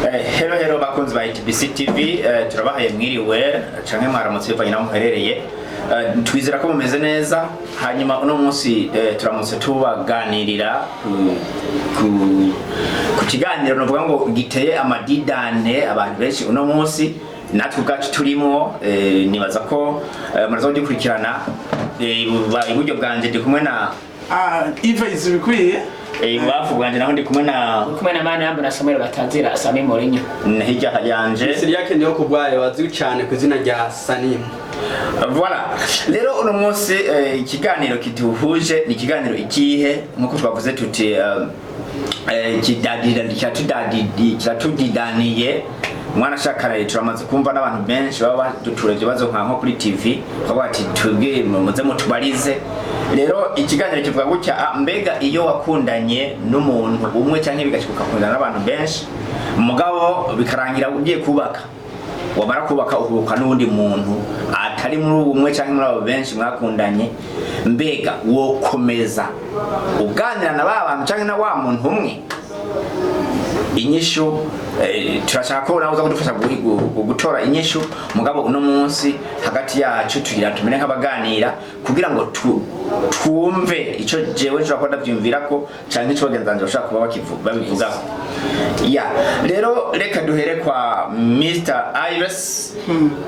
Hello bakunzi ba ITBC TV, turabahaye mwiriwe canke mwaramutse bivanye naho muherereye. Twizera ko mumeze neza. Hanyuma uno munsi turamutse tubaganirira ku kiganiro novuga ngo giteye amadidane abantu benshi uno munsi natwe ubwacu turimo. Nibaza ko murazogikurikirana. Iburyo bwanje ndi kumwe na Yves bikwiye. Wafu bwanje naho ndi kumwe na mana yambo na Samuel batazira Sami Morinyo. Hirya yanje siri yake ndiyo Kubwanyu wazwi cyane ku izina rya Sanim. Voilà. Rero uno munsi ikiganiro kiduhuje ni ikiganiro ikihe nkuko twavuze tuti kiratudidaniye. Mwana shakara turamaze kumva n'abantu benshi baba dutureje bazo nko kuri TV baba ati tubwiye muze mutubarize. Rero ikiganiro kivuga gutya mbega iyo wakundanye n'umuntu umwe cyangwa bigashikuka kundana n'abantu benshi mugabo bikarangira ugiye kubaka wamara kubaka uhubuka n'undi muntu atari muri umwe cyangwa muri abo benshi mwakundanye mbega wokomeza uganira na bantu cyangwa na wa muntu umwe inyishu turashaka ko nawe uza kudufasha gutora inyishu mugabo uno munsi hagati yacu tugira tumene nk'abaganira kugira ngo twumve ico jewe nshobora kuba ndavyumvira ko canke ico bagenzanje bashaka kuba babivugaho. Rero reka duhere kwa Mr. Ives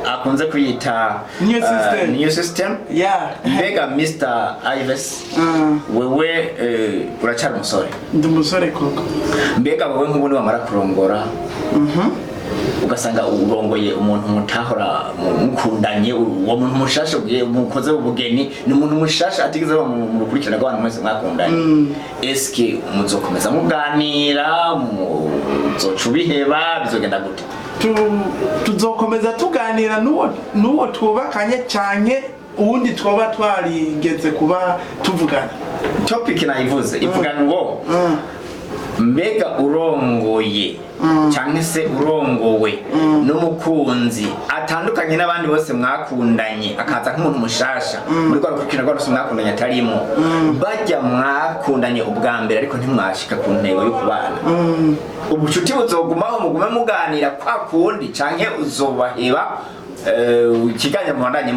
akunze kuyita new system. Mbega Mr. Ives wewe uracari umusore? Ndi umusore koko. Mbega wewe nk'ubundi wamara kurongora ugasanga urongoye umuntu mutahora mukundanye uwo muntu mushasha mukoze ubugeni ni umuntu mushasha atigeze mu rukurikirana rw'abantu mwese mwakundanye, eske muzokomeza muganira muzocubiheba bizogenda gute? Tuzokomeza tuganira nuwo twubakanye canke ubundi twoba twarigeze kuba tuvugana. Topic nayivuze ivugana ngo mbega urongoye cyangwa se urongowe n'umukunzi atandukanye n'abandi bose mwakundanye akaza nk'umuntu mushasha muri kwa rukurikirana rwose mwakundanye atarimo bajya mwakundanye ubwa mbere ariko ntimwashika ku ntego yo kubana, ubucuti buzogumaho mugume muganira kwa kundi canke uzobaheba ikiganiro muhandanye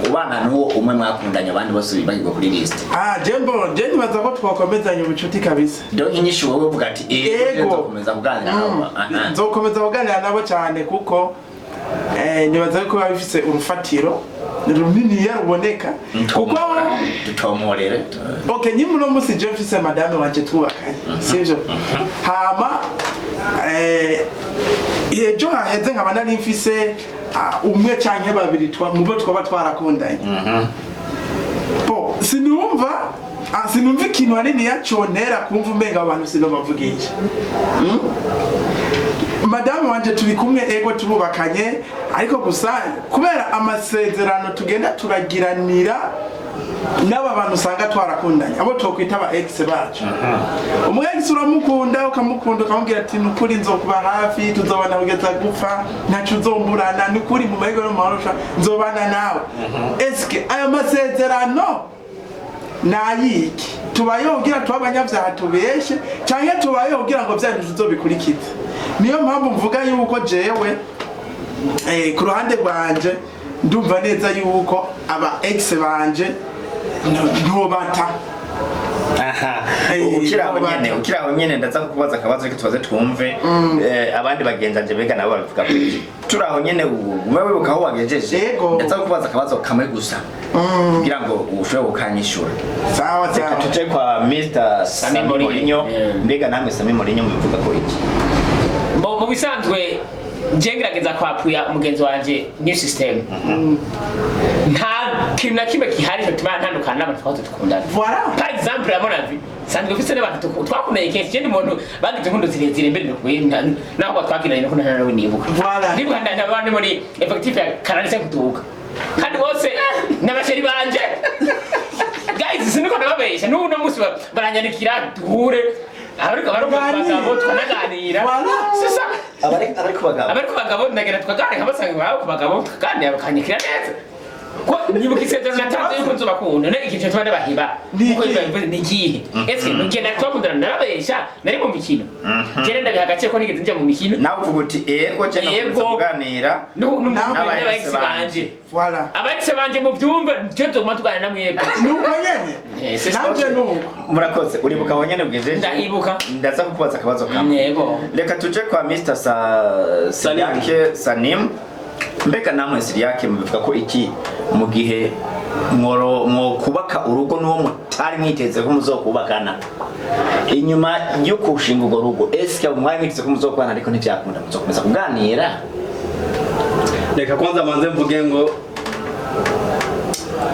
ubana n'uwo umwe mwakundanye abandi bose bibagirwa kuri list? Je nibaza ko twakomezanya ubucuti kabisa. Donc inyishu wowe uvuga ati nzokomeza kuganira nabo. Nzokomeza kuganira nabo cyane kuko nibaza ko bafise urufatiro runini yaruboneka kuko dutomorere. Okay, nyimwe no musi je mfise madame wanje twubakanye sivyo hama ejo haheze nkaba nari mfise umwe canke babiri mubo twaba twarakundanye. Sinumva ikintu hanini yaconera kumva umenga abantu sino bavugisha. Madame wanje turi kumwe ego turubakanye ariko gusa kubera amasezerano tugenda turagiranira n'aba bantu usanga twarakundanye abo twokwita aba ex bacu. Umwe ex uramukunda ukamukunda ukamubwira ati nukuri nzokuba hafi tuzobana kugeza gupfa ntacu uzomburana nukuri mu mahirwe no marusha nzobana nawe. Eske ayo masezerano nayiki tubayogira twabanyavyaha tubeshe canke tubayogira ngo byanyu tuzobikurikiza? Niyo mpamvu mvuga yuko jewe ku ruhande rwanje ndumva neza yuko aba ex banje ntobata. Ukiraho nyene ndaza kubaza akabazo reka tubaze twumve abandi bagenzanje bega nabo babivuga kuri turaho nyene ugume wibuka aho wagejeje. Ndaza kubaza akabazo kamwe gusa kugira ngo ushobore gukanyishura. Sawa. Tuje kwa Mr. Sami Morinyo. Mbega namwe Sami Morinyo mubivuga ko iki? Mu bisanzwe jengerageza kwapuya umugenzi wanje new system. Nta kintu na kimwe kihari cyo tuma ntandukana n'abantu twose dukundana. Voilà. Par exemple amonavi sanzwe ufise n'abantu twakuneye kenshi cyane umuntu bagize nkundo zirezire mbere no kwenda naho twakiranye no nawe nibuka. Voilà. Nibanda n'abandi muri effective ya kanalise kutuka. Kandi bose n'abasheri banje. Guys siniko nababesha n'uno musi baranyandikira duhure ariko barugabo twanaganira. Sisa abari kubagabo ndagera twagane nkabasanga bawe kubagabo kandi bakanyikira neza. ko nyibuka isezerano natanze yuko nzobakunda ne ikintu cyo bane bahiba kuko bivuze ni gihe ese nugenda twakundana narabesha nari mu mikino jere ndabiha gace ko nigeze nje mu mikino nawe uvuga uti ego je no kuganira n'abaex banje voilà abaex banje mu byumba cyo tuguma tuganira namwebwe nuko nyene nanje nuko murakoze uribuka wonyene bweze ndahibuka ndaza kukubaza akabazo kamwe yego reka tuje kwa Mr. Siriake Sanim mbega namwe Siriake mubivuga ko iki mu gihe mwo kubaka urugo n'uwo mutari mwiteze ko muzokubakana inyuma yo kushinga urwo rugo eske mwari mwiteze ko muzokubana ariko ntivyakunda muzokomeza kuganira reka kwanza manze mvuge ngo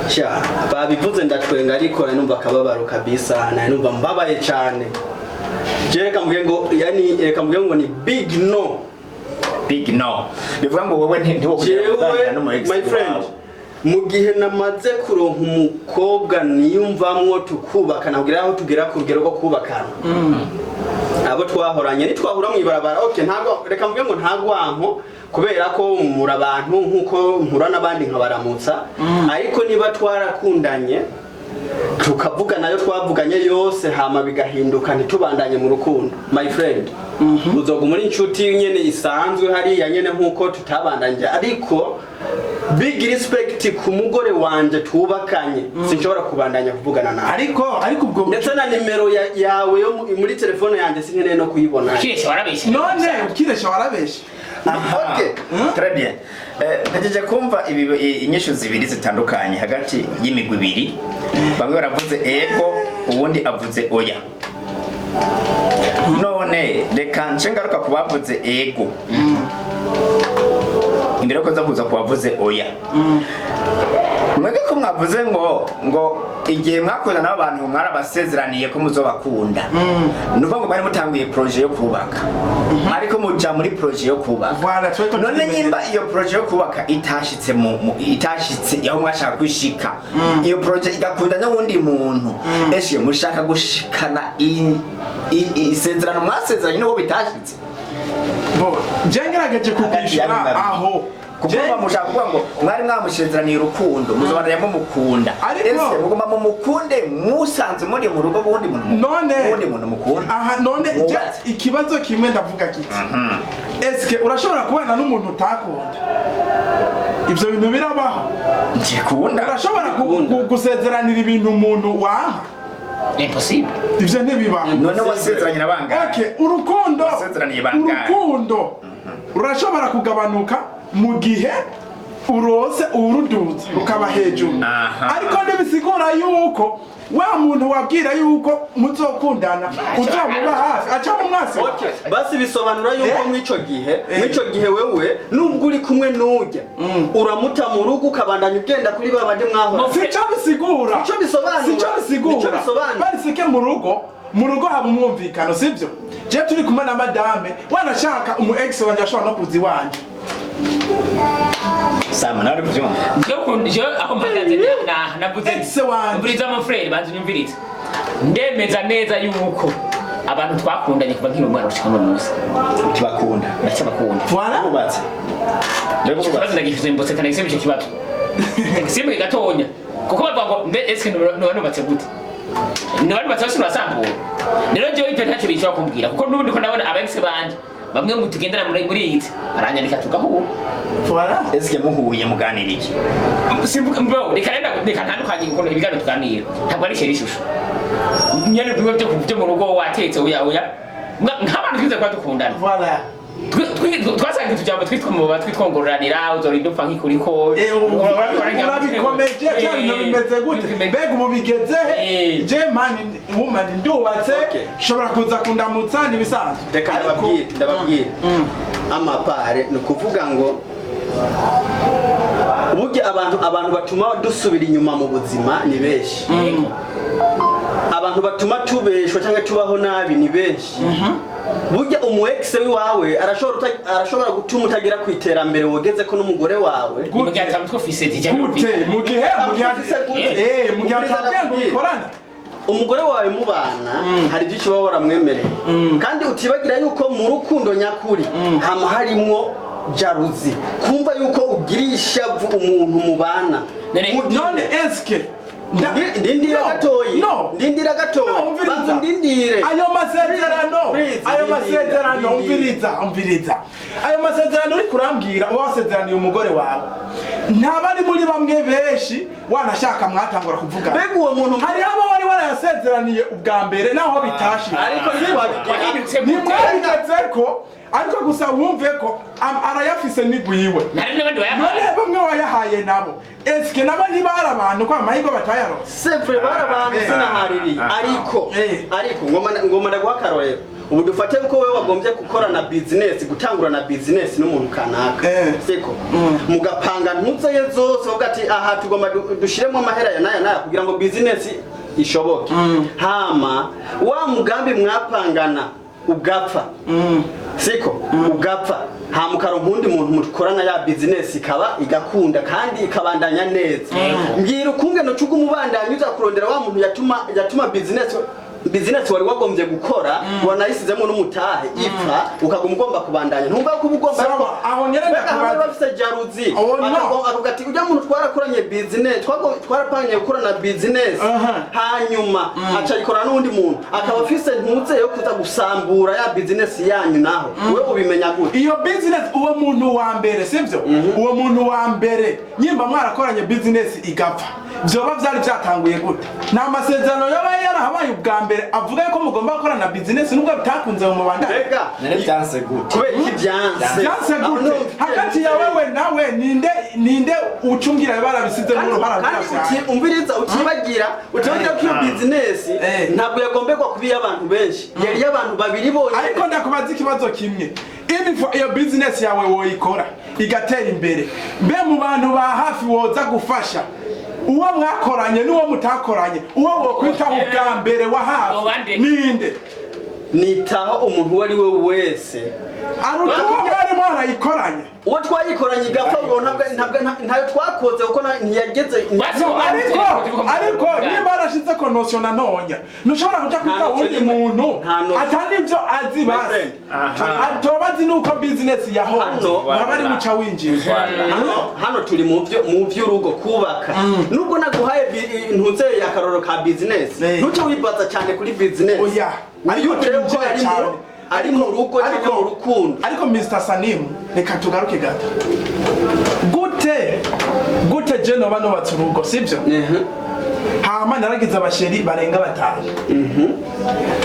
sha babivuze ndatwenga ariko numva akababaro kabisa na numva mbabaye cyane je reka mvuge ngo yani reka mvuge ngo ni big no bivuga ngo wowe ntiwokuganira no mu ex my friend mu gihe namaze kuronka umukobwa niyumvamwo tukubakana kugira aho tugera ku rugero rwo kubakana abo twahoranye nitwahura mu ibarabara okay ntago reka mvuge ngo ntagwanko kubera ko muri abantu nkuko mpura nabandi nkabaramutsa ariko niba twarakundanye tukavuga nayo twavuganye yose hama bigahinduka ntitubandanye mu rukundo my friend uzoguma muri inshuti nyene isanzwe hari ya nyene nkuko tutabandanye ariko big respect ku mugore wanje tubakanye sinshobora kubandanya kuvugana nawe ariko ubwo ndetse na nimero yawe yo muri telefone yanje sinkeneye no kuyibona kiresha warabesha none kiresha warabesha okay très bien nageje kumva inyishu zibiri zitandukanye hagati y'imigwi ibiri bamwe baravuze ego ubundi avuze oya none reka nshengaruka kubavuze ego imbere ko zavuza kubavuze oya mwege ko mwavuze ngo igihe mwakoze n'abantu mwarabasezeraniye ko muzobakunda nuvuga ngo bari mutangiye projet yo kubaka ariko muja muri projet yo kubaka none nyimba iyo projet yo kubaka itashitse yaho mwashaka kwishika iyo projet igakunda n'undi muntu eshe mushaka gushikana isezerano mwasezeranye n'uwo bitashitse bo jengerageje kukishura aho kuvuga mushaka kuvuga ngo mwari mwamushezeraniye urukundo muzobana mukunda ese mugomba mu mukunde musanze muri mu rugo bundi muntu mukunda aha none ikibazo kimwe ndavuga kiti eske urashobora kubana n'umuntu utakunda ivyo bintu birabaho njikunda urashobora gusezeranira ibintu umuntu waha impossible ivyo ntibibaho none wasezeranye nabanga okay urukundo urashobora kugabanuka mu gihe urose uruduza ukaba hejuru ariko nibisigura yuko wa muntu wabwira yuko muzokundana uzamuba hafi acha mu mwasi okay basi bisobanura yuko mwico gihe wewe nubwo uri kumwe n'ujya uramuta mu rugo ukabandanya ugenda kuri babandi mwahora sico bisigura bari sike mu rugo haba umwumvikano sivyo je turi kumwe na madame wanashaka umu ex wanje ashobora no kuzi wanje Sama nari kuvyumva je aho mpagaze navuze mburiza mu frere bantu nyumviriza ndemeza neza yuko abantu twakundanye kuva nkiri umwana ushika no munsi tubakunda ndacyabakunda voilà ubatse ikibazo ndagifuza imbotse kana gisebe icyo kibazo simwe gatonya kuko bavuga ngo mbe eske nubatse gute nabandi batashye urasambura rero je wipe ntacyo bishobora kumbwira kuko nubundi ko ndabona abaex banje bamwe mu tugendana muri iki aranyandika tugaho voilà eske muhuye muganira iki simbuka bro reka ntandukanye ngo ibigano tuganira ntabwo ari sheri shusho nyene byo mu rugo watetse oya nk'abantu twize kwa dukundana voilà twasanze tujambo twitwongororanira uzori dupfa nk'ikuriko urabikomeje cyane bimeze gute mbega umubigeze je man woman ndubatse shobora kuza kundamutsa nibisanzwe reka ndababwira amapare ni kuvuga ngo burya abantu batuma dusubira inyuma mu buzima ni benshi abantu batuma tubeshwa cyangwa tubaho nabi ni benshi burya umu ex wawe arashobora gutuma utagera ku iterambere wogeze ko n'umugore wawe mu gihe atamutwe ofisete cyangwa mu gihe bikorana umugore wawe mubana hari byinshi baba waramwemereye kandi utibagira yuko mu rukundo nyakuri hama harimwo jaruzi kumva yuko ugirisha umuntu mubana none eske ndindira gatoyi ndindira gatoyi banza ndindire ayo masezerano umviriza ayo masezerano uri kurambwira wasezeraniye umugore wawe ntabari muri bamwe benshi wanashaka mwatangura kuvuga mbega uwo muntu hari abo wari warayasezeraniye ubwa mbere naho bitashi ariko nimwabigeze ko ariko gusa wumve ko arayafise nigwiwe none bamwe wayahaye nabo eske nabo ntibari abantu ko amahirwe batayaronse sempre bari abantu sinahariri ariko ngoma ndaguha akarorero ubu dufate ko wewe wagombye gukora na business gutangura na business n'umuntu kanaka siko mugapanga ntuzeye zose ugati aha tugomba dushiremo amahera ya naya kugira ngo business ishoboke hama wa mugambi mwapangana ugapfa siko ugapfa hamukaro nkundi muntu mukorana ya business ikaba igakunda kandi ikabandanya neza ngira ukungeno cuga umubandanya uza kurondera wa muntu yatuma business wari wagombye gukora wanayisizemo n'umutahe ipfa ukaguma ugomba kubandanya ntumva ko ugomba aho nyene bafise jaruzi akugati ujya muntu twarakoranye business twarapanye gukora na business hanyuma aca ikora n'undi muntu akaba afise ntuze yo kuza gusambura ya business yanyu naho we ubimenya gute iyo business uwo muntu wa mbere sivyo uwo muntu wa mbere nyimba mwarakoranye business igapfa vyoba vyari vyatanguye gute na masezerano yaba yarahabaye ubwa mbere avuga ko mugomba gukora na business nubwo bitakunze mu mabanda none byanse gute kubera iki byanse gute hagati ya wewe nawe ninde ucungira barabisize mu ruhara kandi umviriza ukibagira utongira ko iyo business ntabwo yagombekwa kubi abantu benshi yari y'abantu babiri bonyine ariko ndakubaza ikibazo kimwe iyo business yawe woyikora igatera imbere mbe mu bantu ba hafi woza gufasha uwo mwakoranye n'uwo mutakoranye uwo wokwitaho ubwa mbere wa hafi ninde nitaho umuntu wari we wese aruta uwo mwari mwarayikoranye uwo twayikoranye igapfa ngo ntayo twakoze kuko ntiyageze ariko niba arashize ko notion na nonya nushobora kuja kwita undi muntu atandi ivyo azi basi atobazi nuko business yaho bari muca winjira hano turi mu vy'urugo kubaka nubwo naguhaye ntuzeye akaroro ka business ntuce wibaza cyane kuri business oya ariko ari mu rugo cyangwa mu rukundo ariko Mr Sanim reka tugaruke gato gute je no bano baturugo sivyo hama naragize abasheri barenga batanu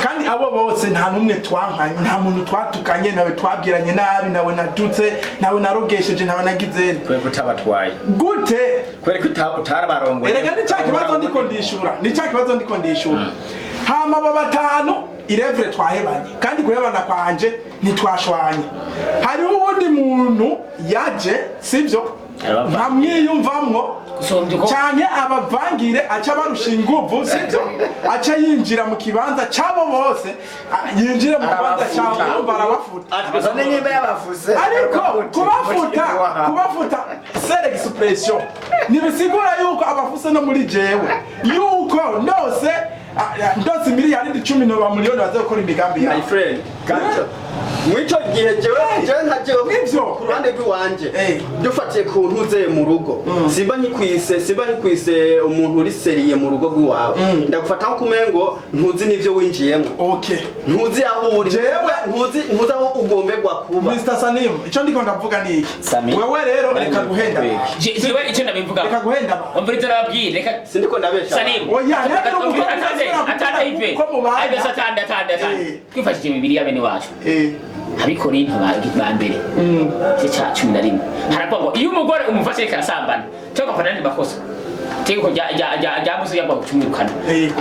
kandi abo bose nta numwe twankanye nta muntu twatukanye nawe twabwiranye nabi nawe natutse nawe narogesheje nawe nagize kwe kutabatwaye gute kwere utarabarongoye erega ni cya kibazo ndiko ndishura hama abo batanu irevre twahebanye kandi guhebana kwanje ntitwashwanye hari uwundi muntu yaje sivyo nkamwiyumvamwo cyane abavangire aca barusha inguvu sivyo aca yinjira mu kibanza cyabo bose yinjira mu kibanza cyabo barabafuta niba yabafuse ariko kubafuta c'est expression nibisigura yuko abafuse no muri jewe yuko ndose miliyari 10 no bamiliyoni bazokora imigambi my friend kancho mwico gihe jewe ntajewe ku ruhande rw'iwanje dufatiye ku ntuze mu rugo simba nkikwise umuntu uri seriye mu rugo rw'iwawe ndagufata nko kumengo ntuzi n'ivyo winjiyemo okay ntuzi aho uri ntuzi aho ugomberwa kuba Mr Sanim ico ndiko ndavuga ni iki wewe rero reka guhenda jewe ico ndabivuga reka guhenda umviriza nababwire reka sindiko ndabesha Sanim oya atanda ive ayo satanda twifashije Bibiliya bene wacu abikorinto ba mbere cya 11 haravuga ngo iyo umugore umufashe karasambana cyangwa fanani bakosa tego ya musu yagwa kumwirukana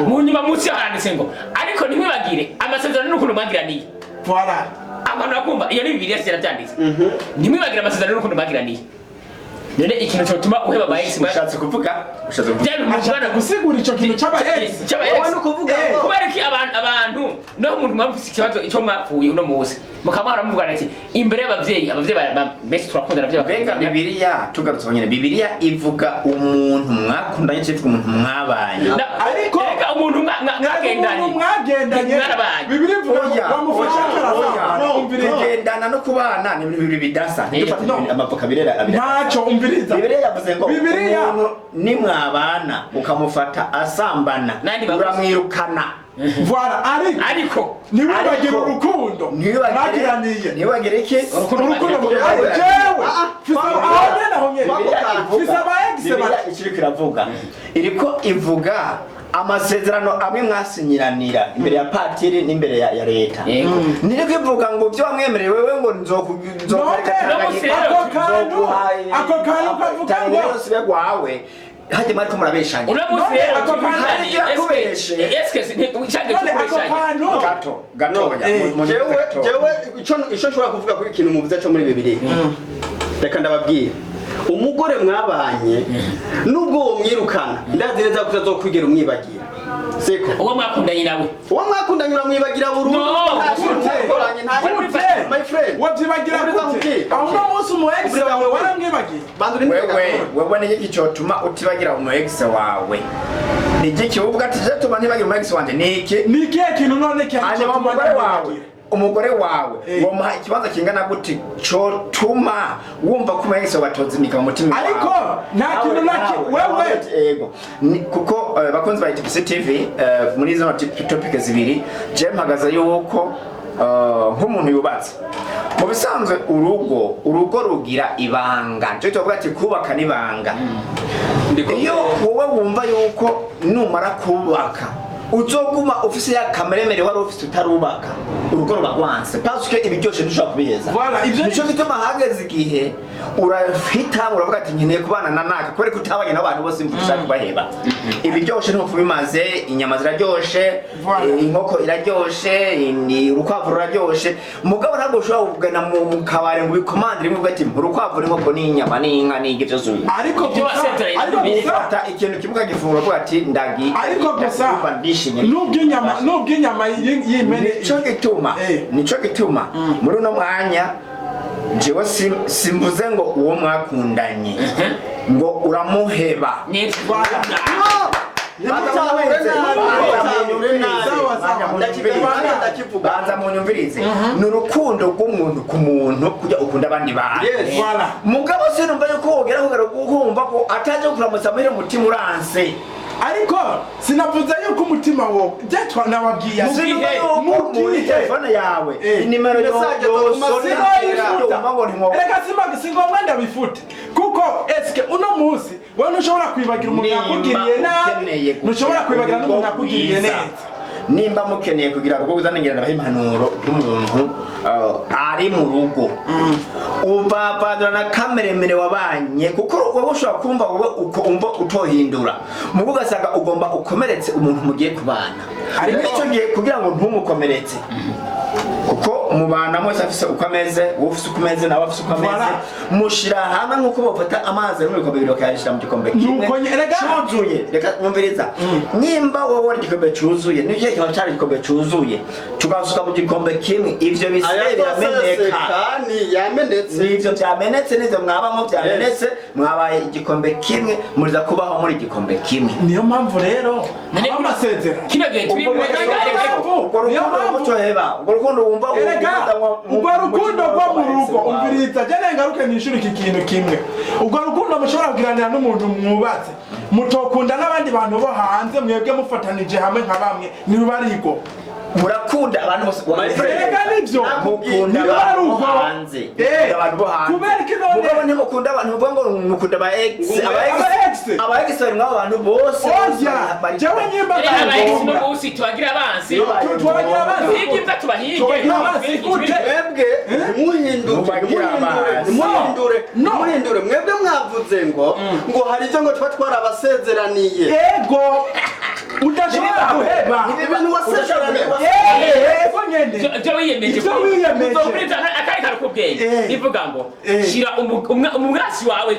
mu nyuma musi haranditse ngo ariko nimwibagire amasezerano n'ukuntu mwagiraniye voilà abantu bakumva iyo ni Bibiliya cyarabyanditse nimwibagire amasezerano n'ukuntu mwagiraniye none ikintu cyo tuma uheba bayi ushatse kuvuga ashaka gusigura ico kintu cy'abayex wowe no kuvuga kubereki abantu no umuntu mwafise ikibazo icyo mwapfuye uno muzi mukamara muvugana ati imbere y'abavyeyi bese turakundana benga Bibiliya tugarutse nyine Bibiliya ivuga umuntu mwakundanye cyitwa umuntu mwabanye ariko umuntu mwagendanye Bibiliya ivuga bamufasha umviriza. kugendana no kubana ni ibintu bibiri bidasa ntidufate No. amavoka birera abiri Ntacyo umviriza. Bibiliya yavuze ngo Bibiliya. umuntu nimwabana ukamufata asambana Nandi bavuze. uramwirukana Voilà, ariko ntiwibagire urukundo mwagiraniye. ntibagire iki Urukundo mu jewe fisa aba ex Bibiliya ikiriko iravuga iriko ivuga amasezerano amwe mwasinyiranira imbere ya patiri n'imbere ya leta niriko ivuga ngo byo wamwemereye wewe ngo ako kantu kavuga ngo sibe gwawe hajye mariko murabeshanya uramusi rero Ako kantu gatoya jewe ico nshobora kuvuga kuri ikintu muvuze cyo muri Bibiliya reka ndababwira umugore mwabanye nubwo wo mwirukana ndazi neza ko utazokwigera umwibagira seko uwo mwakundanye nawe uwo mwakundanye uramwibagira burundu my friend wabyibagira gute aho no munsi umu ex wawe waramwibagiye wewe ni iki cyotuma utibagira umu ex wawe ni iki kivuga ati je tuma ntibagira umu ex wanje ni iki ni ikihe kintu none hanyuma umugore wawe womuha ikibanza kingana gute cyotuma wumva ko umu ex watozimika mu mutima wawe ariko nta kintu naki wewe yego kuko bakunzi ba ITPC TV muri izo topic zibiri je mpagaza yuko nk'umuntu yubatse mu bisanzwe urugo rugira ibanga cyo tuvuga ati kubaka n'ibanga iyo wowe wumva yuko numara kubaka uzoguma ufise ya kameremere wari ufise utarubaka urugo rubagwanse parce que ibiryoshe dushobora kubiheza nico gituma hageze igihe urafita uravuga ati nkeneye kubana na naka kubera kutabanye n'abantu bose mvugisha kubaheba ibiryoshe ntupfu bimaze inyama ziraryoshe inkoko iraryoshe urukwavu ruraryoshe mugabo ntabwo ushobora kugana mu kabare ngo bikomandire imwe ugati urukwavu n'inkoko n'inyama n'inka n'igi byo zuye ariko bifata ikintu kivuga gifungura ko ati ndagi ariko gusa nubwo inyama y'imene nico gituma muri uno mwanya jewe simvuze ngo uwo mwakundanye ngo uramuheba banza munyumvirize ni urukundo rw'umuntu ku muntu kujya ukunda abandi bantu mugabo sinumva yuko wogera kumva ko ataje kuramutsa amahera umutima uranse ariko sinavuze yuko umutima wo jetwa nababwiye muri telefone yawe inimero reka singomba ndabifute kuko eske uno munsi wewe ntushobora kwibagira umuntu yakugiriye nabi ntushobora kwibagira n'umuntu yakugiriye neza nimba mukeneye kugira ngo uzanengera nabahe impanuro y'umuntu ari mu rugo ubabadura na kameremere wabanye kuko wowe ushobora kumva wowe ukumva utohindura mugo ugasanga ugomba ukomeretse umuntu mugiye kubana ari nicyo gihe kugira ngo ntumukomeretse kuko umubana mwese afise uko ameze ufise uko ameze nawe afise uko ameze mushira hamwe nkuko bafata amazi ari mu bikombe bibiri bakayashira mu gikombe kimwe cyuzuye reka mwumviriza nimba wowe wari igikombe cyuzuye n'icyo kiba cyari igikombe cyuzuye tugasuka mu gikombe kimwe ivyo bisebe birameneka yamenetse n'ivyo byamenetse n'ivyo mwabamo byamenetse mwabaye igikombe kimwe muriza kubaho muri igikombe kimwe niyo mpamvu rero amasezerano kino gihe turi mu urukundo wumva ubwo rukundo rwo mu rugo umviriza jene ngaruke nishuri iki kintu kimwe ubwo rukundo mushobora kugiranira n'umuntu mwubatse mutokunda n'abandi bantu bo hanze mwebwe mufatanije hamwe nka bamwe ntibarigo murakunda abantu bose reka nibyo mukunda abantu bo hanze abantu bo hanze kubera kinone mugabo ntimukunda abantu bo ngo mukunda aba ex bari mw'abantu bose jewe nyimba no musi tubagira abansi igimva tubahige muhindure mwebwe mwavuze ngo hari icyo ngo tuba twarabasezeraniye yego udashobora guheba ibintu wasezeraniye ibyo wiyemeje akari karukubwenge ivuga ngo shira umwasi wawe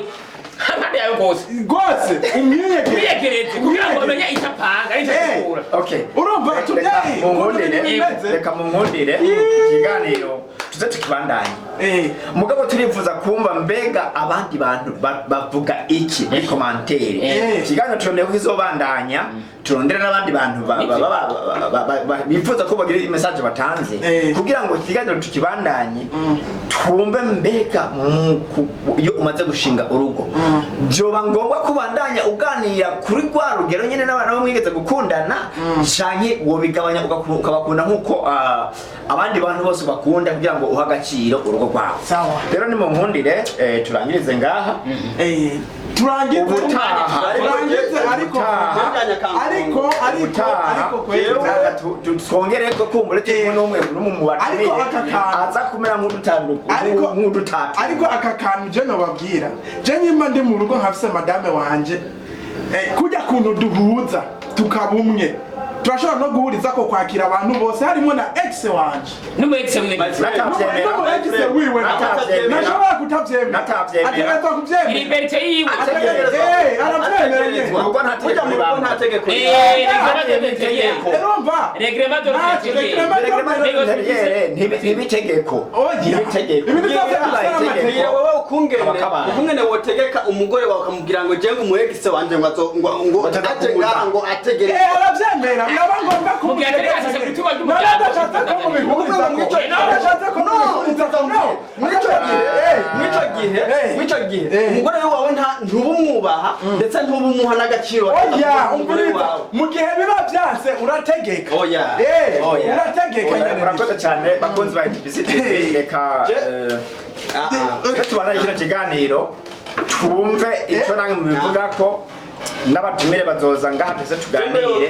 hamwe yawe rwose umwiyegereze kugira ngo umenye icyo apanga n'icyo ategura urumva tubyaye reka munkundire ikiganiro tuze tukibandanye mugabo turifuza kumva mbega abandi bantu bavuga iki muri commentaire ikiganiro turondeye ko izobandanya turondera n'abandi bantu bifuza ko bagira message batanze kugira ngo ikiganiro tukibandanye twumve mbega iyo umaze gushinga urugo byoba ngombwa kubandanya uganira kuri rwa rugero nyene n'abana bo mwigeze gukundana canke wo bigabanya ukabakunda nkuko abandi bantu bose bakunda kugira ngo uha agaciro urugo rwawe rero ni mu nkundire turangirize ngaha turangize twongere ko kumbure turi n'umwe mu batumire aza kumera nk'udutatu ariko aka kantu je nobabwira je nyimba ndi mu rugo nkafise madame wanje kujya kuntu duhuza tukabumwe turashobora no guhuriza ko kwakira abantu bose harimo na ex wanje numu ex wiwe nashobora kutabyemera ategeka kubyemera liberté yiwe arabyemera ubwo ntategeko urumva reglement ntibitegeko wowe ukungene wotegeka umugore wawe ukamubwira ngo jenga umu ex wanje ngo aje ngaha ngo ategere arabyemera naba ngombwa kumubwira asase kutuba ry'umuryango mw'ico gihe umugore wawe ntubumwubaha ndetse ntubumuha n'agaciro mu gihe biba byanse urategeka urategeka murakoze cyane bakunzi ba visite reka tubana kino kiganiro twumve icyo nange mubivuga ko n'abatumire bazoza ngaha tuze tuganire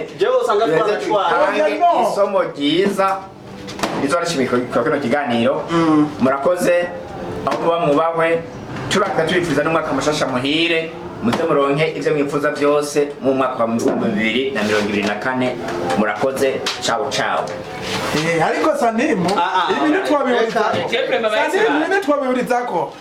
tutange isomo ryiza rizorashimika kwa kino kiganiro murakoze aho muba mwubahwe turanga turifuza n'umwaka mushasha muhire muze muronke ivyo mwifuza byose mu mwaka wa 2024 murakoze ciao ciao ariko Sanimu ibintu twabihurizako